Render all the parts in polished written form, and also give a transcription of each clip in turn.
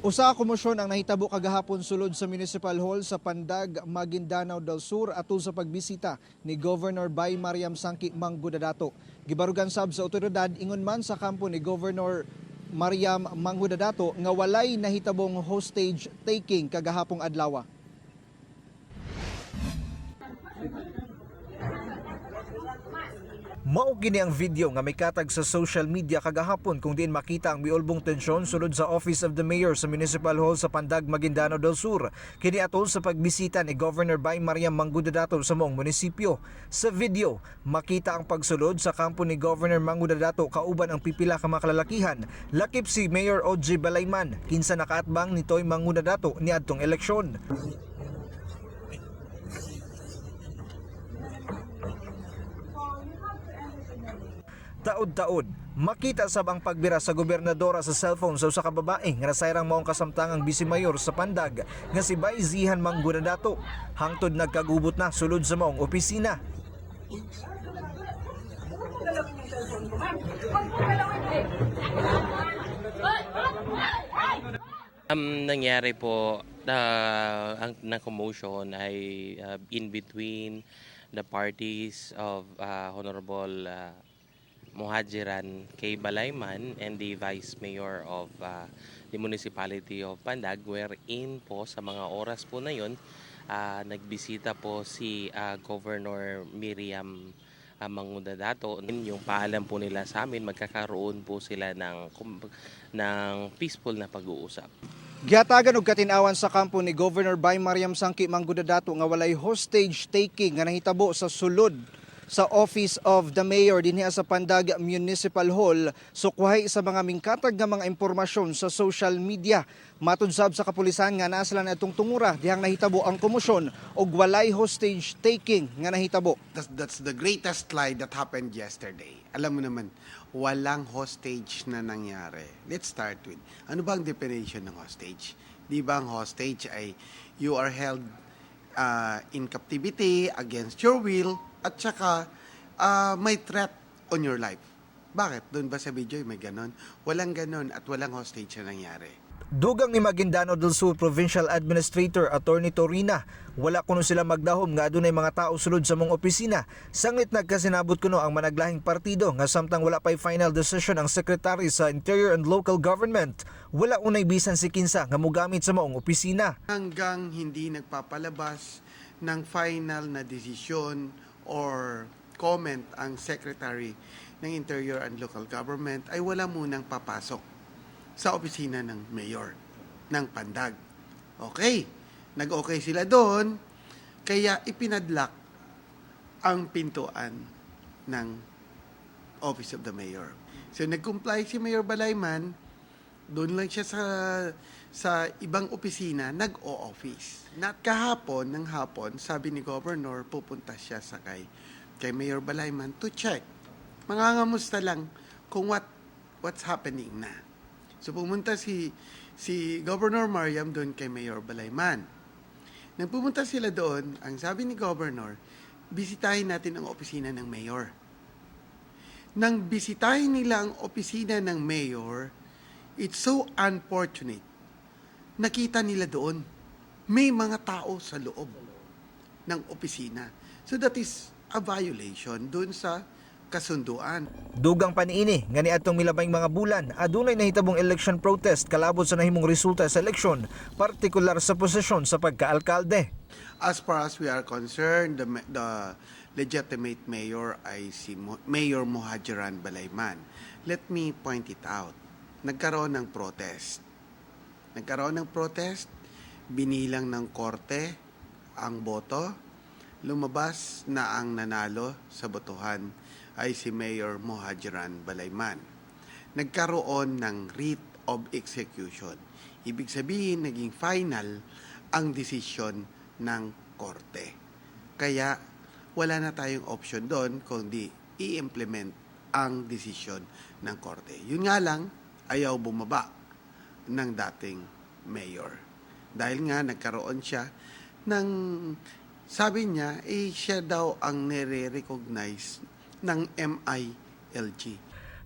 Usa ka komosyon ang nahitabo kagahapon sulod sa Municipal Hall sa Pandag, Maguindanao del Sur atol sa pagbisita ni Governor Bay Mariam Sangki Mangudadato. Gibarugan sab sa otoridad ingon man sa kampo ni Governor Mariam Mangudadato nga walay nahitabong hostage taking kagahapong adlaw. Mao gini ang video nga may katag sa social media kagahapon kung diin makita ang miulbong tensyon sulod sa Office of the Mayor sa Municipal Hall sa Pandag, Maguindanao del Sur. Kini atol sa pagbisita ni Governor Bay Mariam Mangudadato sa moong munisipyo. Sa video, makita ang pagsulod sa kampo ni Governor Mangudadato kauban ang pipila ka mga kalalakihan. Lakip si Mayor O.J. Balayman, kinsa nakaatbang nitoy Mangudadato niadtong eleksyon. Taod-taod, makita sab ang pagbira sa gobernadora sa cellphone sa usa ka babae nga nasayrang maong kasamtangang bisi-mayor sa Pandag nga si Bay Zihan Mangudadato. Hangtod nagkagubot na sulod sa maong opisina. Nangyari po ang commotion ay in between the parties of Honorable Muhajiran K. Balayman and the Vice Mayor of the Municipality of Pandag, wherein po sa mga oras po na yun, nagbisita po si Governor Miriam Mangudadato. Yung paalam po nila sa amin, magkakaroon po sila ng peaceful na pag-uusap. Giatagan og katinawan sa kampo ni Governor Bay Mariam Sangki Mangudadato nga walay hostage taking nga nahitabo sa sulod sa Office of the Mayor dinhi sa Pandag Municipal Hall. Sukwahay sa mga mingkatag nga mga impormasyon sa social media. Matud sab sa kapulisan nga naa sila natong tungura dihang nahitabo ang komosyon og walay hostage taking nga nahitabo. That's the greatest lie that happened yesterday. Alam mo naman, walang hostage na nangyari. Let's start with, ano ba ang definition ng hostage? Di ba ang hostage ay you are held in captivity against your will at saka may threat on your life. Bakit? Doon ba sa video may ganon? Walang ganon at walang hostage na nangyari. Dugang ni Maguindanao del Sur Provincial Administrator Attorney Torina, wala kuno sila magdahom nga adunay mga tao sulod sa mong opisina. Sanglit nagkasinabot kuno ang managlahing partido nga samtang wala pay final decision ang Secretary sa Interior and Local Government. Wala unay bisan si kinsa nga mogamit sa maong opisina. Hanggang hindi nagpapalabas ng final na desisyon or comment ang Secretary ng Interior and Local Government ay wala munang papasok sa opisina ng Mayor ng Pandag. Okay, nag-okay sila doon, kaya ipinadlock ang pintuan ng Office of the Mayor. So nag-comply si Mayor Balayman, doon lang siya sa ibang opisina, nag-o-office. Kahapon, ng hapon, sabi ni Governor, pupunta siya sa kay Mayor Balayman to check. Mangangamusta lang kung what's happening na. So pumunta si Governor Mariam doon kay Mayor Balayman. Nang pumunta sila doon, ang sabi ni Governor, bisitahin natin ang opisina ng Mayor. Nang bisitahin nila ang opisina ng Mayor, it's so unfortunate. Nakita nila doon, may mga tao sa loob ng opisina. So that is a violation doon sa kasunduan. Dugang paniini nga niadtong milabay mga bulan adunay nahitabong election protest kalabot sa nahimong resulta sa eleksyon, partikular sa posisyon sa pagkaalkalde. As far as we are concerned, the legitimate mayor ay si Mayor Muhajiran Balayman. Let me point it out. Nagkaroon ng protest. Binilang ng korte ang boto. Lumabas na ang nanalo sa botohan ay si Mayor Muhajiran Balayman. Nagkaroon ng writ of execution. Ibig sabihin, naging final ang desisyon ng korte. Kaya wala na tayong option doon kundi i-implement ang desisyon ng korte. Yun nga lang, ayaw bumaba ng dating mayor. Dahil nga nagkaroon siya ng, sabi niya, siya daw ang nire-recognize ng MILG.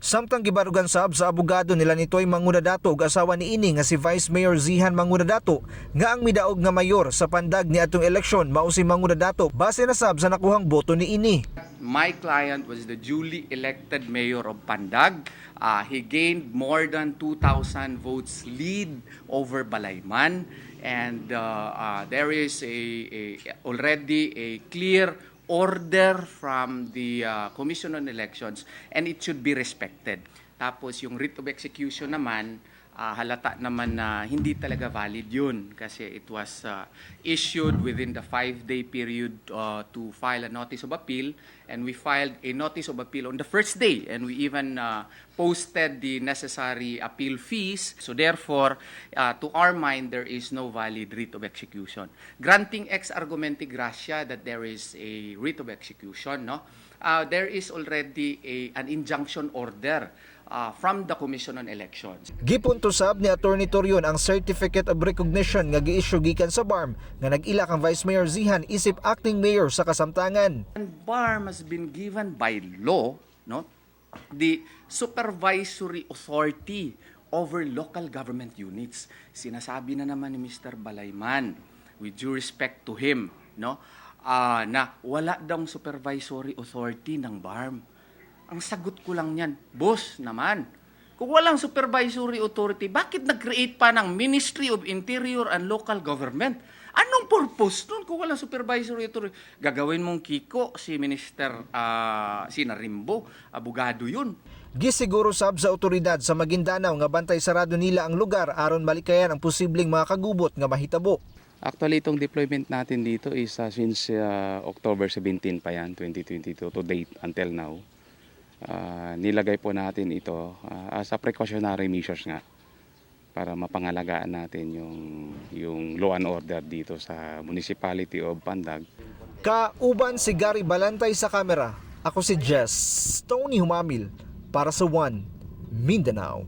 Samtang gibarugan sab sa abogado nila nitoy Mangudadato ug asawa ni ini nga si Vice Mayor Zihan Mangudadato nga ang midaog nga mayor sa pandag ni atong eleksyon mao si Mangudadato base na sab sa nakuhang boto ni ini. My client was the duly elected mayor of Pandag. He gained more than 2,000 votes lead over Balayman, and there is already a clear order from the Commission on Elections, and it should be respected. Tapos yung writ of execution naman, halata naman na hindi talaga valid yun kasi it was issued within the 5-day period to file a notice of appeal, and we filed a notice of appeal on the first day, and we even posted the necessary appeal fees. So therefore, to our mind, there is no valid writ of execution. Granting ex argumente gratia that there is a writ of execution, no? There is already an injunction order from the Commission on Elections. Gipunto sab ni Attorney Torion ang Certificate of Recognition nga gi-issue gikan sa BARM nga nag-ila kang Vice Mayor Zihan isip acting mayor sa kasamtangan. And BARM has been given by law, no, the supervisory authority over local government units. Sinasabi na naman ni Mr. Balayman, with due respect to him, no, na wala daw supervisory authority ng BARM. Ang sagot ko lang yan, boss naman, kung walang supervisory authority, bakit nag-create pa ng Ministry of Interior and Local Government? Anong purpose nun kung walang supervisory authority? Gagawin mong Kiko, si Minister Sinarimbo, abogado yun. Gisiguro sab sa otoridad sa Maguindanao nga bantay sarado nila ang lugar aron malikayan ang posibleng mga kagubot nga mahitabo. Actually, itong deployment natin dito is since October 17 pa yan, 2022 to date until now. Nilagay po natin ito as a precautionary measures nga para mapangalagaan natin yung law and order dito sa Municipality of Pandag. Kauban si Gary Balantay sa kamera. Ako si Jess Tony Humamil para sa One Mindanao.